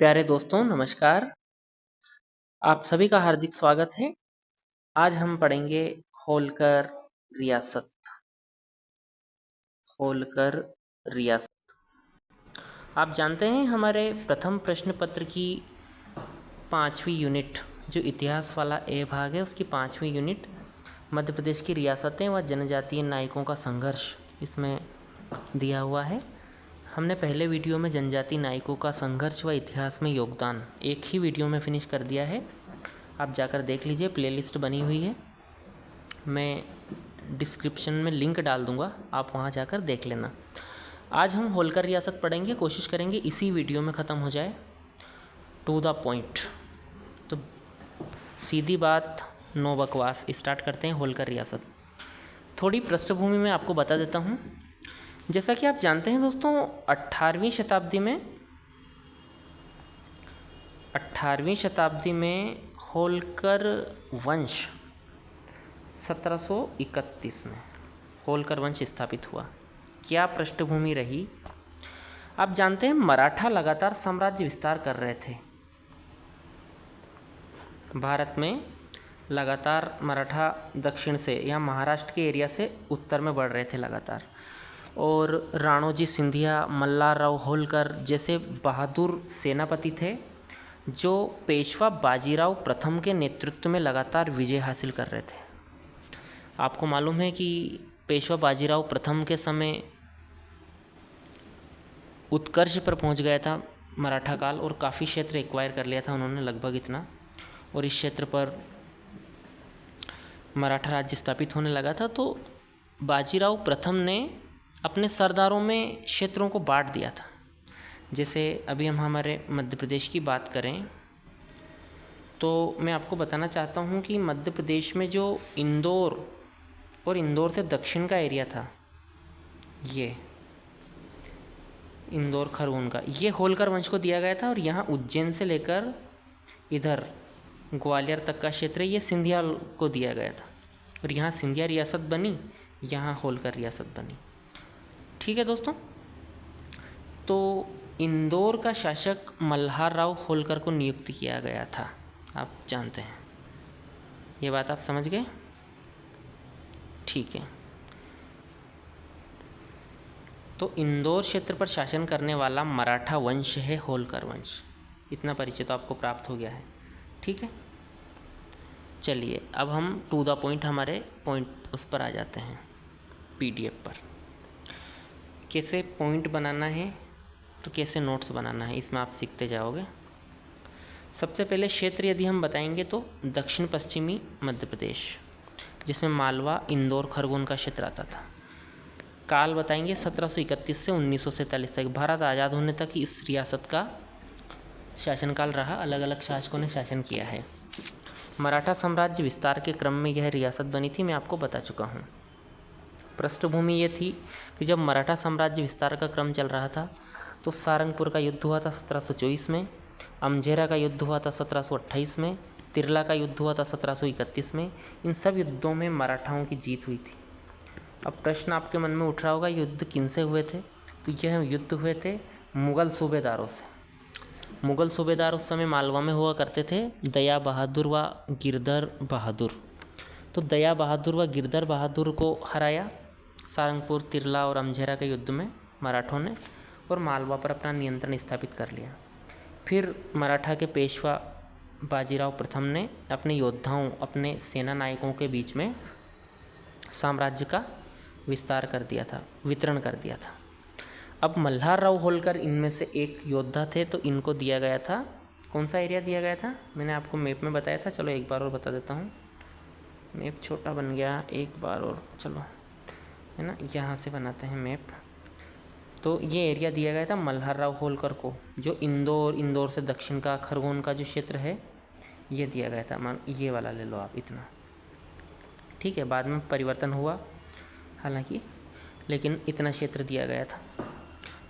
प्यारे दोस्तों नमस्कार। आप सभी का हार्दिक स्वागत है। आज हम पढ़ेंगे होलकर रियासत। होलकर रियासत। आप जानते हैं हमारे प्रथम प्रश्न पत्र की 5वीं यूनिट जो इतिहास वाला ए भाग है उसकी 5वीं यूनिट मध्य प्रदेश की रियासतें व जनजातीय नायकों का संघर्ष इसमें दिया हुआ है। हमने पहले वीडियो में जनजातीय नायकों का संघर्ष व इतिहास में योगदान एक ही वीडियो में फिनिश कर दिया है। आप जाकर देख लीजिए, प्लेलिस्ट बनी हुई है, मैं डिस्क्रिप्शन में लिंक डाल दूंगा, आप वहां जाकर देख लेना। आज हम होलकर रियासत पढ़ेंगे, कोशिश करेंगे इसी वीडियो में ख़त्म हो जाए, टू द पॉइंट। तो सीधी बात, नो बकवास, स्टार्ट करते हैं होलकर रियासत। थोड़ी पृष्ठभूमि में आपको बता देता हूँ। जैसा कि आप जानते हैं दोस्तों, 18वीं शताब्दी में होलकर वंश 1731 में होलकर वंश स्थापित हुआ। क्या पृष्ठभूमि रही? आप जानते हैं मराठा लगातार साम्राज्य विस्तार कर रहे थे। भारत में लगातार मराठा दक्षिण से या महाराष्ट्र के एरिया से उत्तर में बढ़ रहे थे लगातार, और राणोजी सिंधिया, मल्हारराव होलकर जैसे बहादुर सेनापति थे जो पेशवा बाजीराव प्रथम के नेतृत्व में लगातार विजय हासिल कर रहे थे। आपको मालूम है कि पेशवा बाजीराव प्रथम के समय उत्कर्ष पर पहुंच गया था मराठा काल, और काफ़ी क्षेत्र एक्वायर कर लिया था उन्होंने, लगभग इतना, और इस क्षेत्र पर मराठा राज्य स्थापित होने लगा था। तो बाजीराव प्रथम ने अपने सरदारों में क्षेत्रों को बांट दिया था। जैसे अभी हम हमारे मध्य प्रदेश की बात करें तो मैं आपको बताना चाहता हूँ कि मध्य प्रदेश में जो इंदौर और इंदौर से दक्षिण का एरिया था, ये इंदौर खरगोन का, ये होलकर वंश को दिया गया था। और यहाँ उज्जैन से लेकर इधर ग्वालियर तक का क्षेत्र ये सिंधिया को दिया गया था, और यहाँ सिंधिया रियासत बनी, यहाँ होलकर रियासत बनी। ठीक है दोस्तों, तो इंदौर का शासक मल्हारराव होलकर को नियुक्त किया गया था, आप जानते हैं, ये बात आप समझ गए? ठीक है, तो इंदौर क्षेत्र पर शासन करने वाला मराठा वंश है होलकर वंश। इतना परिचय तो आपको प्राप्त हो गया है। ठीक है, चलिए अब हम टू द पॉइंट, हमारे पॉइंट उस पर आ जाते हैं, पीडीएफ पर। कैसे पॉइंट बनाना है तो कैसे नोट्स बनाना है, इसमें आप सीखते जाओगे। सबसे पहले क्षेत्र यदि हम बताएंगे तो दक्षिण पश्चिमी मध्य प्रदेश, जिसमें मालवा, इंदौर, खरगोन का क्षेत्र आता था। काल बताएंगे 1731 से 1947 तक, भारत आज़ाद होने तक इस रियासत का शासनकाल रहा, अलग अलग शासकों ने शासन किया है। मराठा साम्राज्य विस्तार के क्रम में यह रियासत बनी थी, मैं आपको बता चुका हूँ। पृष्ठभूमि ये थी कि जब मराठा साम्राज्य विस्तार का क्रम चल रहा था तो सारंगपुर का युद्ध हुआ था 1724 में, अमझेरा का युद्ध हुआ था 1728 में, तिरला का युद्ध हुआ था 1731 में। इन सब युद्धों में मराठाओं की जीत हुई थी। अब प्रश्न आपके मन में उठ रहा होगा, युद्ध किनसे हुए थे? तो यह युद्ध हुए थे मुग़ल सूबेदारों से। मुग़ल सूबेदार उस समय मालवा में हुआ करते थे, दया बहादुर व गिरधर बहादुर। तो दया बहादुर व गिरधर बहादुर को हराया सारंगपुर, तिरला और अमझेरा के युद्ध में मराठों ने, और मालवा पर अपना नियंत्रण स्थापित कर लिया। फिर मराठा के पेशवा बाजीराव प्रथम ने अपने योद्धाओं, अपने सेना नायकों के बीच में साम्राज्य का विस्तार कर दिया था, वितरण कर दिया था। अब मल्हारराव होलकर इनमें से एक योद्धा थे, तो इनको दिया गया था, कौन सा एरिया दिया गया था? मैंने आपको मैप में बताया था, चलो एक बार और बता देता हूँ। मैप छोटा बन गया, एक बार और, चलो है ना, यहाँ से बनाते हैं मैप। तो ये एरिया दिया गया था मल्हारराव होलकर को, जो इंदौर से दक्षिण का खरगोन का जो क्षेत्र है ये दिया गया था। मान ये वाला ले लो आप, इतना। ठीक है, बाद में परिवर्तन हुआ हालांकि, लेकिन इतना क्षेत्र दिया गया था।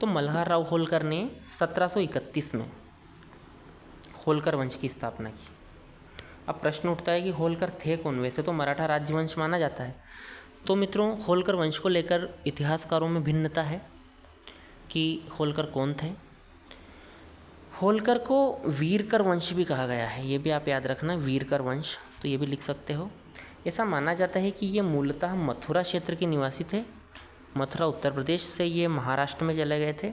तो मल्हारराव होलकर ने 1731 में होलकर वंश की स्थापना की। अब प्रश्न उठता है कि होलकर थे कौन? वैसे तो मराठा राज्यवंश माना जाता है। तो मित्रों, होलकर वंश को लेकर इतिहासकारों में भिन्नता है कि होलकर कौन थे। होलकर को वीरकर वंश भी कहा गया है, ये भी आप याद रखना, वीरकर वंश, तो ये भी लिख सकते हो। ऐसा माना जाता है कि ये मूलतः मथुरा क्षेत्र के निवासी थे। मथुरा उत्तर प्रदेश से ये महाराष्ट्र में चले गए थे।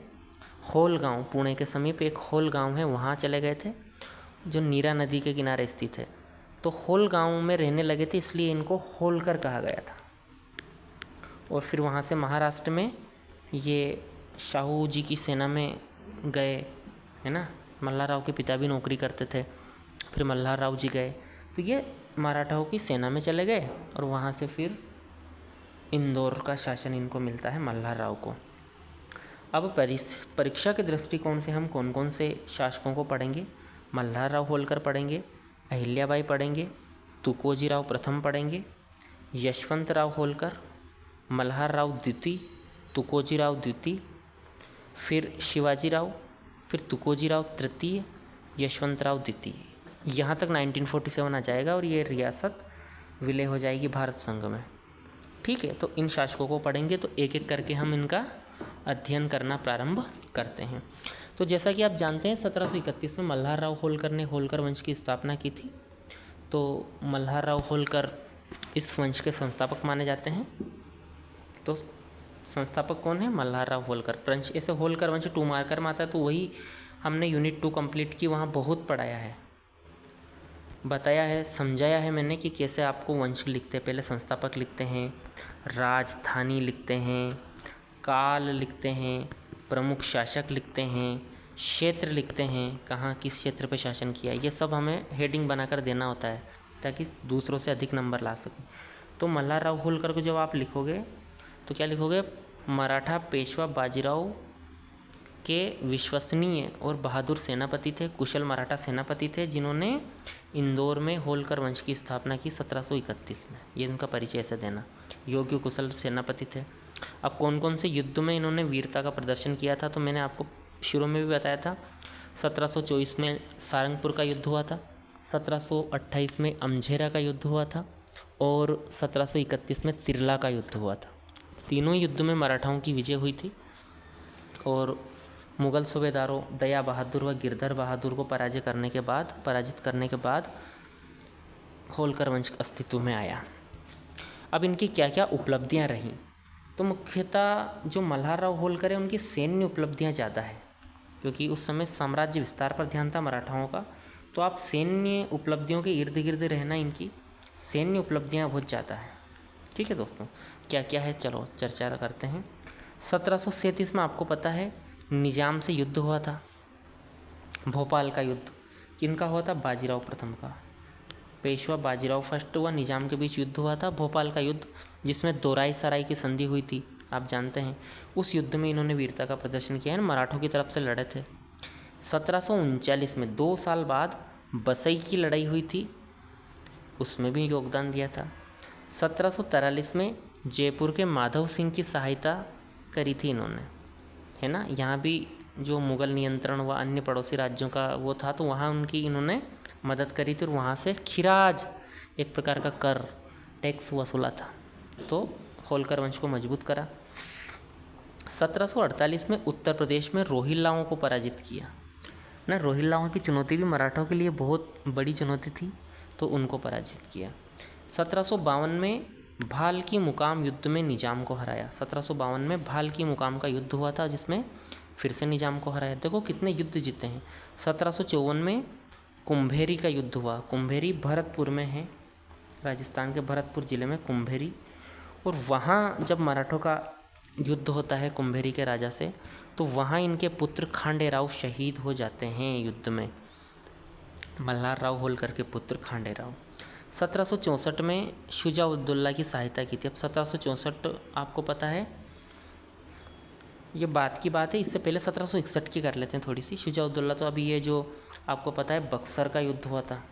होल गांव, पुणे के समीप एक होल गांव है, वहाँ चले गए थे, जो नीरा नदी के किनारे स्थित है। तो होल गांव में रहने लगे थे, इसलिए इनको होलकर कहा गया था। और फिर वहाँ से महाराष्ट्र में ये शाहू जी की सेना में गए, है ना। मल्हार राव के पिता भी नौकरी करते थे, फिर मल्हार राव जी गए, तो ये मराठाओं की सेना में चले गए और वहाँ से फिर इंदौर का शासन इनको मिलता है, मल्हार राव को। अब परीक्षा के दृष्टिकोण से हम कौन कौन से शासकों को पढ़ेंगे? मल्हार राव होलकर पढ़ेंगे, अहिल्याबाई पढ़ेंगे, तुकोजी राव प्रथम पढ़ेंगे, यशवंत राव होलकर, मल्हार राव द्वितीय, तुकोजी राव द्वितीय, फिर शिवाजी राव, फिर तुकोजी राव तृतीय, यशवंत राव द्वितीय। यहाँ तक 1947 आ जाएगा और ये रियासत विलय हो जाएगी भारत संघ में। ठीक है, तो इन शासकों को पढ़ेंगे, तो एक एक करके हम इनका अध्ययन करना प्रारंभ करते हैं। तो जैसा कि आप जानते हैं 1731 में मल्हार राव होलकर ने होलकर वंश की स्थापना की थी। तो मल्हार राव होलकर इस वंश के संस्थापक माने जाते हैं। तो संस्थापक कौन है? मल्हार राव होलकर। वंश ऐसे होलकर वंश 2 मार्कर में आता है, तो वही हमने यूनिट 2 कंप्लीट की, वहाँ बहुत पढ़ाया है, बताया है, समझाया है मैंने कि कैसे आपको वंश लिखते हैं। पहले संस्थापक लिखते हैं, राजधानी लिखते हैं, काल लिखते हैं, प्रमुख शासक लिखते हैं, क्षेत्र लिखते हैं, कहाँ किस क्षेत्र पर शासन किया, ये सब हमें हेडिंग बनाकर देना होता है ताकि दूसरों से अधिक नंबर ला सकें। तो मल्हार राव होलकर को जब आप लिखोगे तो क्या लिखोगे? मराठा पेशवा बाजीराव के विश्वसनीय और बहादुर सेनापति थे, कुशल मराठा सेनापति थे, जिन्होंने इंदौर में होलकर वंश की स्थापना की 1731 में। ये इनका परिचय ऐसे देना। योग्य कुशल सेनापति थे। अब कौन कौन से युद्ध में इन्होंने वीरता का प्रदर्शन किया था, तो मैंने आपको शुरू में भी बताया था। 1724 में सारंगपुर का युद्ध हुआ था, 1728 में अमझेरा का युद्ध हुआ था और 1731 में तिरला का युद्ध हुआ था। तीनों युद्ध में मराठाओं की विजय हुई थी और मुग़ल सूबेदारों दया बहादुर व गिरधर बहादुर को पराजित करने के बाद होलकर वंश अस्तित्व में आया। अब इनकी क्या क्या उपलब्धियां रहीं, तो मुख्यतः जो मल्हार राव होलकर है उनकी सैन्य उपलब्धियां ज़्यादा है, क्योंकि उस समय साम्राज्य विस्तार पर ध्यान था मराठाओं का। तो आप सैन्य उपलब्धियों के इर्द गिर्द रहना, इनकी सैन्य उपलब्धियां बहुत ज़्यादा है। ठीक है दोस्तों, क्या क्या है चलो चर्चा करते हैं। 1737 में आपको पता है निजाम से युद्ध हुआ था, भोपाल का युद्ध। किनका हुआ था? बाजीराव प्रथम का। पेशवा बाजीराव फर्स्ट व निजाम के बीच युद्ध हुआ था, भोपाल का युद्ध, जिसमें दोराई सराय की संधि हुई थी, आप जानते हैं। उस युद्ध में इन्होंने वीरता का प्रदर्शन किया है, मराठों की तरफ से लड़े थे। 1739 में 2 साल बाद बसई की लड़ाई हुई थी, उसमें भी योगदान दिया था। 1743 में जयपुर के माधव सिंह की सहायता करी थी इन्होंने, है ना। यहाँ भी जो मुग़ल नियंत्रण व अन्य पड़ोसी राज्यों का वो था, तो वहाँ उनकी इन्होंने मदद करी थी और वहाँ से खिराज, एक प्रकार का कर, टैक्स वसूला था, तो होलकर वंश को मजबूत करा। 1748 में उत्तर प्रदेश में रोहिल्लाओं को पराजित किया ना। रोहिल्लाओं की चुनौती भी मराठों के लिए बहुत बड़ी चुनौती थी, तो उनको पराजित किया। 1752 में भाल की मुकाम युद्ध में निजाम को हराया। 1752 में भाल की मुकाम का युद्ध हुआ था, जिसमें फिर से निजाम को हराया। देखो कितने युद्ध जीते हैं। 1754 में कुम्भेरी का युद्ध हुआ। कुम्भेरी भरतपुर में है, राजस्थान के भरतपुर ज़िले में कुम्भेरी। और वहाँ जब मराठों का युद्ध होता है कुम्भेरी के राजा से, तो वहाँ इनके पुत्र खांडेराव शहीद हो जाते हैं युद्ध में, मल्हार राव होलकर के पुत्र खांडेराव। 1764 में शुजा-उद-दौला की सहायता की थी। अब 1764 आपको पता है, ये बात की बात है, इससे पहले 1761 की कर लेते हैं थोड़ी सी। शुजा-उद-दौला तो अभी ये जो आपको पता है बक्सर का युद्ध हुआ था,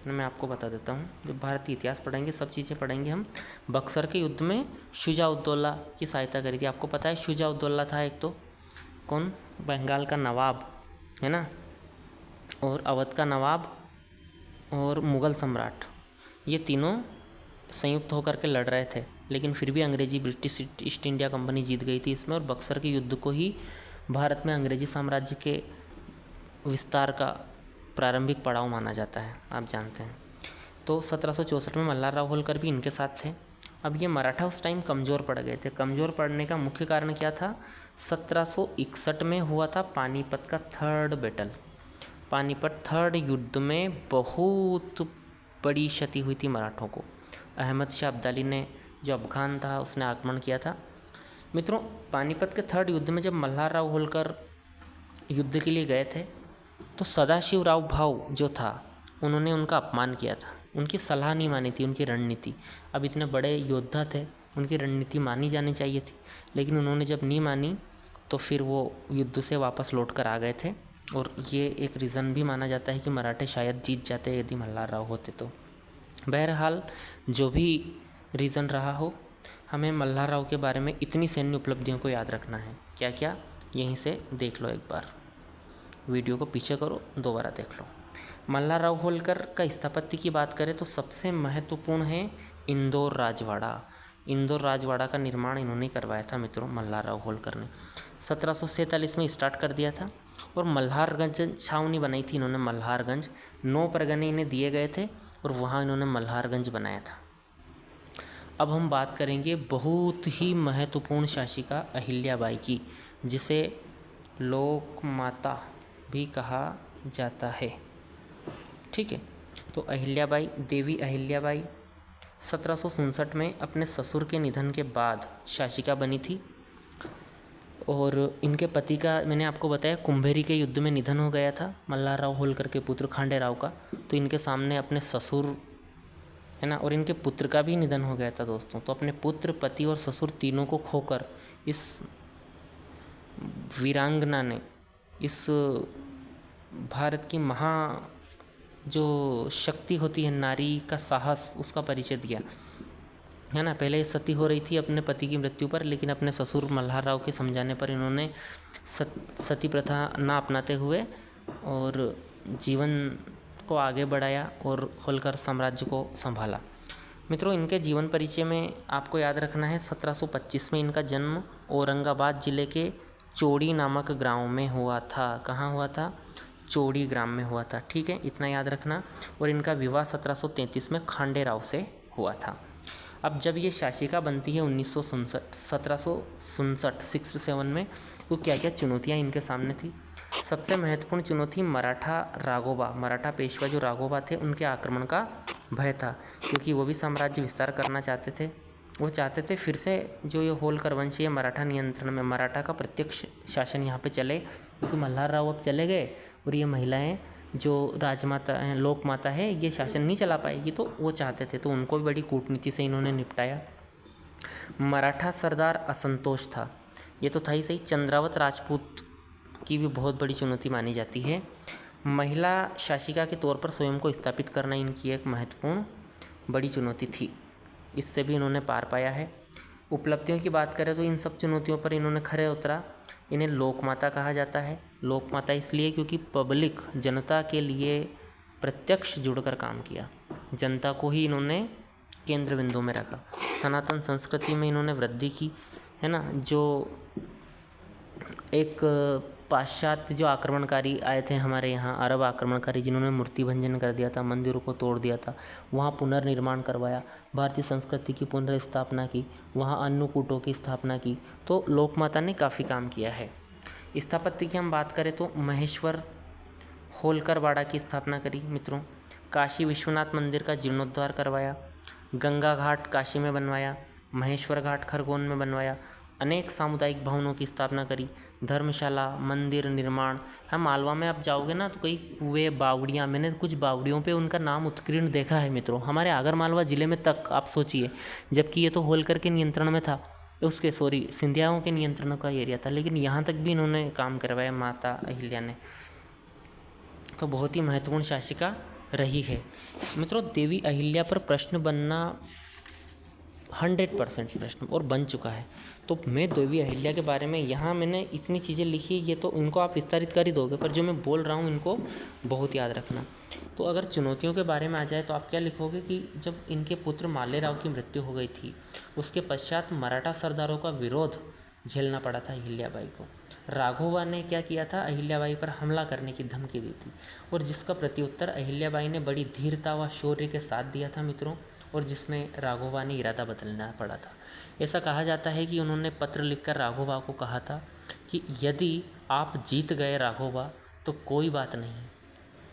मैं आपको बता देता हूँ। जो भारतीय इतिहास पढ़ेंगे सब चीज़ें पढ़ेंगे हम। बक्सर के युद्ध में शुजा-उद-दौला की सहायता करी थी। आपको पता है शुजा-उद-दौला था एक तो कौन? बंगाल का नवाब, है ना, और अवध का नवाब और मुग़ल सम्राट, ये तीनों संयुक्त होकर के लड़ रहे थे, लेकिन फिर भी अंग्रेजी ब्रिटिश ईस्ट इंडिया कंपनी जीत गई थी इसमें। और बक्सर के युद्ध को ही भारत में अंग्रेजी साम्राज्य के विस्तार का प्रारंभिक पड़ाव माना जाता है, आप जानते हैं। तो 1764 में मल्हारराव होलकर भी इनके साथ थे। अब ये मराठा उस टाइम कमज़ोर पड़ गए थे। कमज़ोर पड़ने का मुख्य कारण क्या था? 1761 में हुआ था पानीपत का थर्ड बैटल। पानीपत थर्ड युद्ध में बहुत बड़ी क्षति हुई थी मराठों को। अहमद शाह अब्दाली ने, जो अफगान था, उसने आक्रमण किया था। मित्रों, पानीपत के थर्ड युद्ध में जब मल्हारराव होलकर युद्ध के लिए गए थे तो सदाशिवराव भाऊ जो था, उन्होंने उनका अपमान किया था। उनकी सलाह नहीं मानी थी, उनकी रणनीति। अब इतने बड़े योद्धा थे, उनकी रणनीति मानी जानी चाहिए थी, लेकिन उन्होंने जब नहीं मानी तो फिर वो युद्ध से वापस लौट कर आ गए थे। और ये एक रीज़न भी माना जाता है कि मराठे शायद जीत जाते यदि मल्हारराव होते तो। बहरहाल, जो भी रीज़न रहा हो, हमें मल्हारराव के बारे में इतनी सैन्य उपलब्धियों को याद रखना है। क्या क्या, यहीं से देख लो, एक बार वीडियो को पीछे करो, दोबारा देख लो। मल्हारराव होलकर का स्थापत्य की बात करें तो सबसे महत्वपूर्ण है इंदौर राजवाड़ा। इंदौर राजवाड़ा का निर्माण इन्होंने करवाया था मित्रों, मल्हारराव होलकर ने 1747 में स्टार्ट कर दिया था। और मल्हारगंज छावनी बनाई थी इन्होंने, मल्हारगंज। 9 परगने इन्हें दिए गए थे और वहाँ इन्होंने मल्हारगंज बनाया था। अब हम बात करेंगे बहुत ही महत्वपूर्ण शासिका अहिल्याबाई की, जिसे लोक माता भी कहा जाता है। ठीक है, तो अहिल्याबाई, देवी अहिल्याबाई 1767 में अपने ससुर के निधन के बाद शासिका बनी थी। और इनके पति का मैंने आपको बताया कुंभेरी के युद्ध में निधन हो गया था, मल्हारराव होलकर के पुत्र खांडेराव का। तो इनके सामने अपने ससुर, है ना, और इनके पुत्र का भी निधन हो गया था दोस्तों। तो अपने पुत्र, पति और ससुर तीनों को खोकर इस वीरांगना ने इस भारत की महा जो शक्ति होती है, नारी का साहस, उसका परिचय दिया, है ना। पहले सती हो रही थी अपने पति की मृत्यु पर, लेकिन अपने ससुर मल्हारराव के समझाने पर इन्होंने सती प्रथा ना अपनाते हुए और जीवन को आगे बढ़ाया और होलकर साम्राज्य को संभाला। मित्रों, इनके जीवन परिचय में आपको याद रखना है 1725 में इनका जन्म औरंगाबाद जिले के चौड़ी नामक ग्राम में हुआ था। कहाँ हुआ था? चौड़ी ग्राम में हुआ था। ठीक है, इतना याद रखना। और इनका विवाह 1733 में खांडेराव से हुआ था। अब जब ये शासिका बनती है 1767 में, तो क्या क्या चुनौतियाँ इनके सामने थी? सबसे महत्वपूर्ण चुनौती मराठा पेशवा जो राघोबा थे, उनके आक्रमण का भय था, क्योंकि वो भी साम्राज्य विस्तार करना चाहते थे। वो चाहते थे फिर से जो ये होलकर वंश है मराठा नियंत्रण में, मराठा का प्रत्यक्ष शासन यहाँ पे चले, क्योंकि मल्हारराव अब चले गए और ये महिलाएं जो राजमाता हैं, लोक माता है, ये शासन नहीं चला पाएगी। तो वो चाहते थे, तो उनको भी बड़ी कूटनीति से इन्होंने निपटाया। मराठा सरदार असंतोष था, ये तो था ही सही। चंद्रावत राजपूत की भी बहुत बड़ी चुनौती मानी जाती है। महिला शासिका के तौर पर स्वयं को स्थापित करना इनकी एक महत्वपूर्ण बड़ी चुनौती थी, इससे भी इन्होंने पार पाया है। उपलब्धियों की बात करें तो इन सब चुनौतियों पर इन्होंने खरे उतरा। इन्हें लोकमाता कहा जाता है। लोकमाता इसलिए क्योंकि पब्लिक, जनता के लिए प्रत्यक्ष जुड़कर काम किया, जनता को ही इन्होंने केंद्र बिंदु में रखा। सनातन संस्कृति में इन्होंने वृद्धि की, है ना। जो एक पाश्चात्य जो आक्रमणकारी आए थे हमारे यहाँ, अरब आक्रमणकारी, जिन्होंने मूर्ति भंजन कर दिया था, मंदिरों को तोड़ दिया था, वहाँ पुनर्निर्माण करवाया, भारतीय संस्कृति की पुनर्स्थापना की, वहाँ अन्नकूटों की स्थापना की। तो लोकमाता ने काफ़ी काम किया है। स्थापत्य की हम बात करें तो महेश्वर होलकर वाड़ा की स्थापना करी मित्रों। काशी विश्वनाथ मंदिर का जीर्णोद्धार करवाया, गंगा घाट काशी में बनवाया, महेश्वर घाट खरगोन में बनवाया, अनेक सामुदायिक भवनों की स्थापना करी, धर्मशाला, मंदिर निर्माण। हम मालवा में आप जाओगे ना तो कई कुएं, बावड़ियाँ, मैंने कुछ बावड़ियों पे उनका नाम उत्कीर्ण देखा है मित्रों, हमारे आगर मालवा ज़िले में तक। आप सोचिए, जबकि ये तो होलकर के नियंत्रण में था, सिंधियाओं के नियंत्रण का एरिया था, लेकिन यहाँ तक भी इन्होंने काम करवाया माता अहिल्या ने। तो बहुत ही महत्वपूर्ण शासिका रही है मित्रों। देवी अहिल्या पर प्रश्न बनना 100% प्रश्न और बन चुका है। तो मैं देवी अहिल्या के बारे में यहाँ मैंने इतनी चीज़ें लिखी, ये तो इनको आप विस्तारित कर ही दोगे, पर जो मैं बोल रहा हूँ इनको बहुत याद रखना। तो अगर चुनौतियों के बारे में आ जाए तो आप क्या लिखोगे कि जब इनके पुत्र मालेराव की मृत्यु हो गई थी, उसके पश्चात मराठा सरदारों का विरोध झेलना पड़ा था अहिल्याबाई को। राघोबा ने क्या किया था, अहिल्याबाई पर हमला करने की धमकी दी थी, और जिसका प्रत्युत्तर अहिल्याबाई ने बड़ी धीरता व शौर्य के साथ दिया था मित्रों, और जिसमें राघोबा ने इरादा बदलना पड़ा था। ऐसा कहा जाता है कि उन्होंने पत्र लिखकर राघोबा को कहा था कि यदि आप जीत गए राघोबा तो कोई बात नहीं,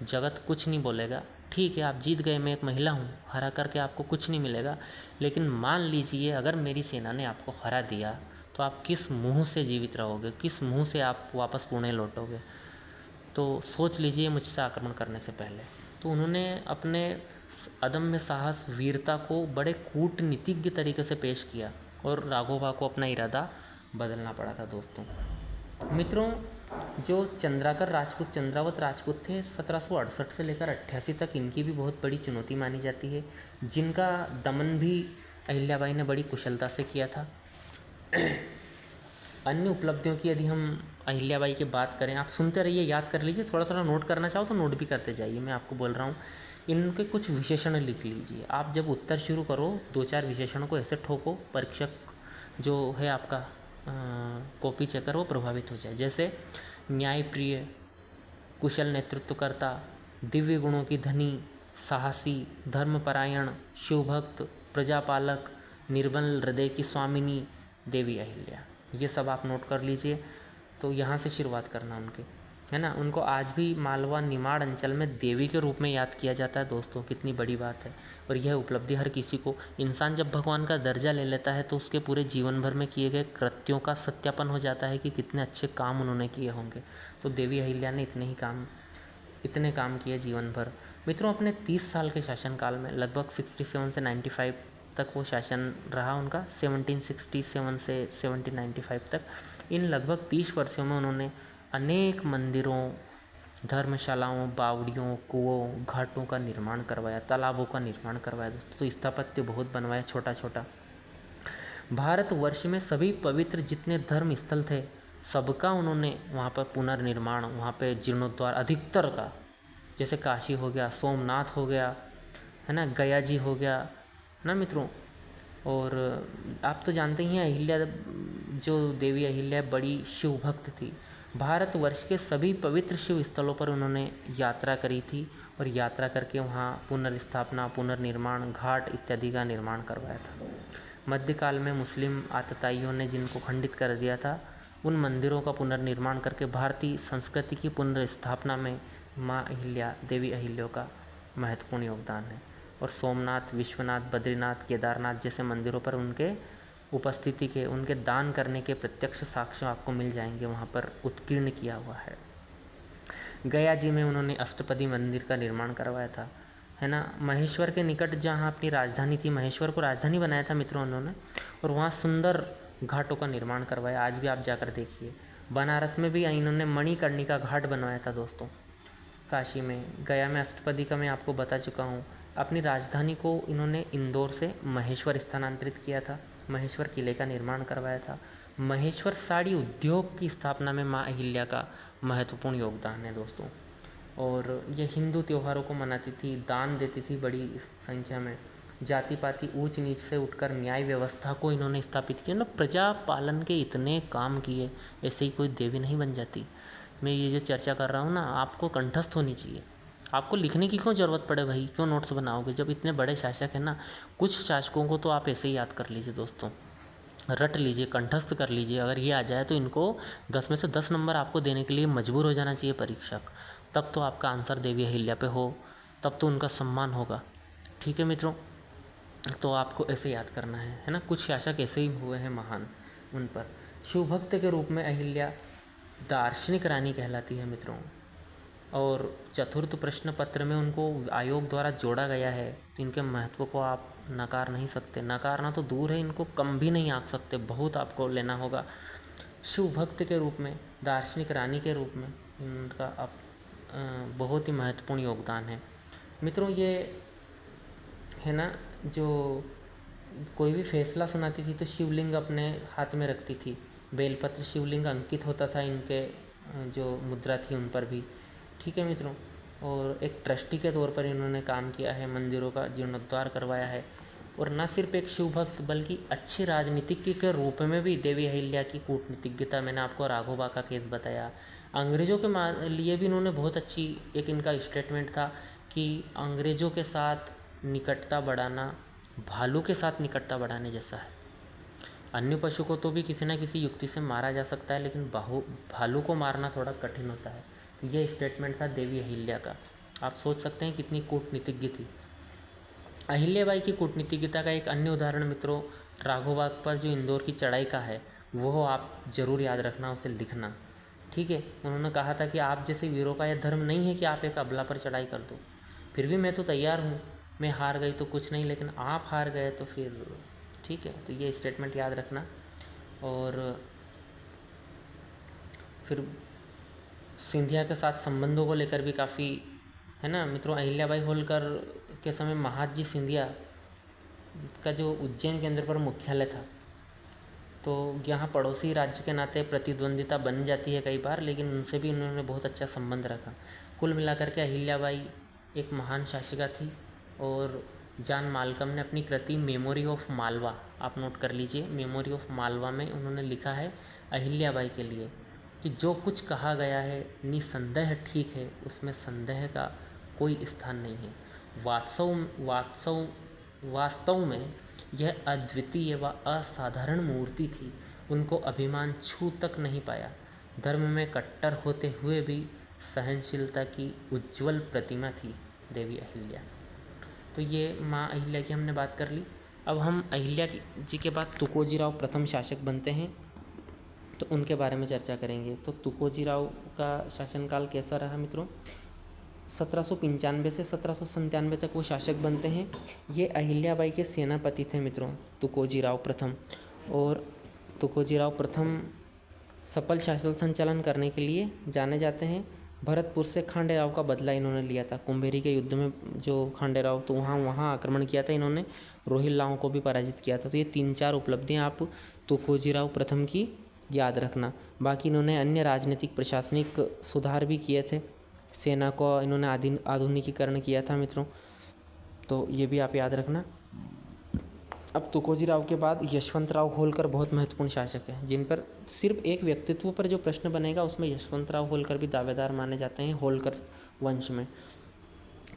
जगत कुछ नहीं बोलेगा, ठीक है आप जीत गए, मैं एक महिला हूँ, हरा करके आपको कुछ नहीं मिलेगा, लेकिन मान लीजिए अगर मेरी सेना ने आपको हरा दिया तो आप किस मुंह से जीवित रहोगे, किस मुंह से आप वापस पुणे लौटोगे, तो सोच लीजिए मुझसे आक्रमण करने से पहले। तो उन्होंने अपने अदम्य साहस, वीरता को बड़े कूटनीतिज्ञ तरीके से पेश किया और राघोबा को अपना इरादा बदलना पड़ा था दोस्तों। मित्रों, जो चंद्राकर राजपूत, चंद्रावत राजपूत थे, 1768 से लेकर 88 तक इनकी भी बहुत बड़ी चुनौती मानी जाती है, जिनका दमन भी अहिल्याबाई ने बड़ी कुशलता से किया था। अन्य उपलब्धियों की यदि हम अहिल्याबाई की बात करें, आप सुनते रहिए, याद कर लीजिए, थोड़ा थोड़ा नोट करना चाहो तो नोट भी करते जाइए, मैं आपको बोल रहा हूँ। इनके कुछ विशेषण लिख लीजिए, आप जब उत्तर शुरू करो 2-4 विशेषणों को ऐसे ठोको, परीक्षक जो है आपका कॉपी चेकर वो प्रभावित हो जाए। जैसे न्यायप्रिय, कुशल नेतृत्वकर्ता, दिव्य गुणों की धनी, साहसी, धर्मपरायण, शिवभक्त, प्रजापालक, निर्बल हृदय की स्वामिनी देवी अहिल्या, ये सब आप नोट कर लीजिए। तो यहाँ से शुरुआत करना उनके, है ना। उनको आज भी मालवा निमाड़ अंचल में देवी के रूप में याद किया जाता है दोस्तों, कितनी बड़ी बात है। और यह उपलब्धि हर किसी को, इंसान जब भगवान का दर्जा ले लेता है तो उसके पूरे जीवन भर में किए गए कृत्यों का सत्यापन हो जाता है कि कितने अच्छे काम उन्होंने किए होंगे। तो देवी अहिल्या ने इतने काम किए जीवन भर। मित्रों, अपने 30 साल के शासनकाल में लगभग 67 से 95 तक वो शासन रहा उनका, 1767 से 1795 तक। इन लगभग 30 वर्षों में उन्होंने अनेक मंदिरों, धर्मशालाओं, बावड़ियों, कुओं, घाटों का निर्माण करवाया, तालाबों का निर्माण करवाया दोस्तों। तो स्थापत्य बहुत बनवाया, छोटा छोटा। भारतवर्ष में सभी पवित्र जितने धर्म स्थल थे सबका उन्होंने वहाँ पर पुनर्निर्माण, वहाँ पे जीर्णोद्धार अधिकतर का, जैसे काशी हो गया, सोमनाथ हो गया, है ना, गया जी हो गया, है ना मित्रों। और आप तो जानते ही हैं अहिल्या, जो देवी अहिल्या बड़ी शिव भक्त थी। भारतवर्ष के सभी पवित्र शिव स्थलों पर उन्होंने यात्रा करी थी और यात्रा करके वहाँ पुनर्स्थापना, पुनर्निर्माण, घाट इत्यादि का निर्माण करवाया था। मध्यकाल में मुस्लिम आतताइयों ने जिनको खंडित कर दिया था, उन मंदिरों का पुनर्निर्माण करके भारतीय संस्कृति की पुनर्स्थापना में माँ अहिल्या, देवी अहिल्या का महत्वपूर्ण योगदान है। और सोमनाथ, विश्वनाथ, बद्रीनाथ, केदारनाथ जैसे मंदिरों पर उनके उपस्थिति के, उनके दान करने के प्रत्यक्ष साक्ष्य आपको मिल जाएंगे, वहाँ पर उत्कीर्ण किया हुआ है। गया जी में उन्होंने अष्टपदी मंदिर का निर्माण करवाया था, है ना। महेश्वर के निकट जहाँ अपनी राजधानी थी, महेश्वर को राजधानी बनाया था मित्रों उन्होंने, और वहाँ सुंदर घाटों का निर्माण करवाया। आज भी आप जाकर देखिए। बनारस में भी इन्होंने मणिकर्णिका घाट बनवाया था दोस्तों। काशी में, गया में अष्टपदी का मैं आपको बता चुका हूँ। अपनी राजधानी को इन्होंने इंदौर से महेश्वर स्थानांतरित किया था, महेश्वर किले का निर्माण करवाया था। महेश्वर साड़ी उद्योग की स्थापना में माँ अहिल्या का महत्वपूर्ण योगदान है दोस्तों। और ये हिंदू त्योहारों को मनाती थी, दान देती थी बड़ी संख्या में, जाति पाति ऊंच नीच से उठकर न्याय व्यवस्था को इन्होंने स्थापित किया ना। प्रजा पालन के इतने काम किए, ऐसे ही कोई देवी नहीं बन जाती। मैं ये जो चर्चा कर रहा हूँ ना, आपको कंठस्थ होनी चाहिए। आपको लिखने की क्यों ज़रूरत पड़े भाई, क्यों नोट्स बनाओगे जब इतने बड़े शासक हैं ना। कुछ शासकों को तो आप ऐसे ही याद कर लीजिए दोस्तों, रट लीजिए, कंठस्थ कर लीजिए। अगर ये आ जाए तो इनको 10 में से 10 नंबर आपको देने के लिए मजबूर हो जाना चाहिए परीक्षक। तब तो आपका आंसर देवी अहिल्या पे हो, तब तो उनका सम्मान होगा। ठीक है मित्रों, तो आपको ऐसे याद करना है ना। कुछ शासक ऐसे ही हुए हैं महान, उन पर। शिवभक्त के रूप में अहिल्या दार्शनिक रानी कहलाती है मित्रों। और चतुर्थ प्रश्न पत्र में उनको आयोग द्वारा जोड़ा गया है, तो इनके महत्व को आप नकार नहीं सकते। नकारना तो दूर है, इनको कम भी नहीं आंक सकते, बहुत आपको लेना होगा। शिव भक्त के रूप में, दार्शनिक रानी के रूप में इनका बहुत ही महत्वपूर्ण योगदान है मित्रों। ये है ना, जो कोई भी फैसला सुनाती थी तो शिवलिंग अपने हाथ में रखती थी, बेलपत्र शिवलिंग अंकित होता था इनके जो मुद्रा थी उन पर भी। ठीक है मित्रों। और एक ट्रस्टी के तौर पर इन्होंने काम किया है, मंदिरों का जीर्णोद्धार करवाया है। और न सिर्फ एक शिव भक्त बल्कि अच्छे राजनीतिज्ञ के रूप में भी देवी अहिल्या की कूटनीतिज्ञता, मैंने आपको राघोबा का केस बताया। अंग्रेज़ों के लिए भी इन्होंने बहुत अच्छी, एक इनका स्टेटमेंट था कि अंग्रेज़ों के साथ निकटता बढ़ाना भालू के साथ निकटता बढ़ाने जैसा है। अन्य पशु को तो भी किसी न किसी युक्ति से मारा जा सकता है, लेकिन भालू को मारना थोड़ा कठिन होता है। तो ये स्टेटमेंट था देवी अहिल्या का। आप सोच सकते हैं कितनी कूटनीतिज्ञ थी। अहिल्याबाई की कूटनीतिज्ञता का एक अन्य उदाहरण मित्रों राघोबाग पर जो इंदौर की चढ़ाई का है, वो आप ज़रूर याद रखना, उसे लिखना, ठीक है। उन्होंने कहा था कि आप जैसे वीरों का यह धर्म नहीं है कि आप एक अबला पर चढ़ाई कर दो, फिर भी मैं तो तैयार हूँ, मैं हार गई तो कुछ नहीं, लेकिन आप हार गए तो फिर ठीक है। तो ये स्टेटमेंट याद रखना। और फिर सिंधिया के साथ संबंधों को लेकर भी काफ़ी, है ना मित्रों, अहिल्याबाई होलकर के समय महादजी सिंधिया का जो उज्जैन केंद्र पर मुख्यालय था, तो यहाँ पड़ोसी राज्य के नाते प्रतिद्वंदिता बन जाती है कई बार, लेकिन उनसे भी उन्होंने बहुत अच्छा संबंध रखा। कुल मिलाकर के अहिल्याबाई एक महान शासिका थी। और जॉन माल्कम ने अपनी कृति मेमोरी ऑफ मालवा, आप नोट कर लीजिए, मेमोरी ऑफ मालवा में उन्होंने लिखा है अहिल्याबाई के लिए कि जो कुछ कहा गया है निसंदेह ठीक है, उसमें संदेह का कोई स्थान नहीं है। वास्तव में यह अद्वितीय व असाधारण मूर्ति थी, उनको अभिमान छू तक नहीं पाया। धर्म में कट्टर होते हुए भी सहनशीलता की उज्ज्वल प्रतिमा थी देवी अहिल्या। तो ये माँ अहिल्या की हमने बात कर ली। अब हम अहिल्या जी के बाद तुकोजीराव प्रथम शासक बनते हैं, तो उनके बारे में चर्चा करेंगे। तो तुकोजीराव का शासनकाल कैसा रहा मित्रों? 1795 से 1797 तक वो शासक बनते हैं। ये अहिल्याबाई के सेनापति थे मित्रों, तुकोजीराव प्रथम। और तुकोजीराव प्रथम सफल शासन संचालन करने के लिए जाने जाते हैं। भरतपुर से खांडेराव का बदला इन्होंने लिया था। कुंभेरी के युद्ध में जो खांडेराव, तो वहाँ आक्रमण किया था इन्होंने, रोहिल्लाओं को भी पराजित किया था। तो ये 3-4 उपलब्धियाँ आप तुकोजीराव प्रथम की याद रखना। बाकी इन्होंने अन्य राजनीतिक प्रशासनिक सुधार भी किए थे। सेना को इन्होंने आधुनिकीकरण किया था मित्रों, तो ये भी आप याद रखना। अब तुकोजीराव के बाद यशवंतराव होलकर बहुत महत्वपूर्ण शासक हैं, जिन पर सिर्फ एक व्यक्तित्व पर जो प्रश्न बनेगा उसमें यशवंतराव होलकर भी दावेदार माने जाते हैं होलकर वंश में।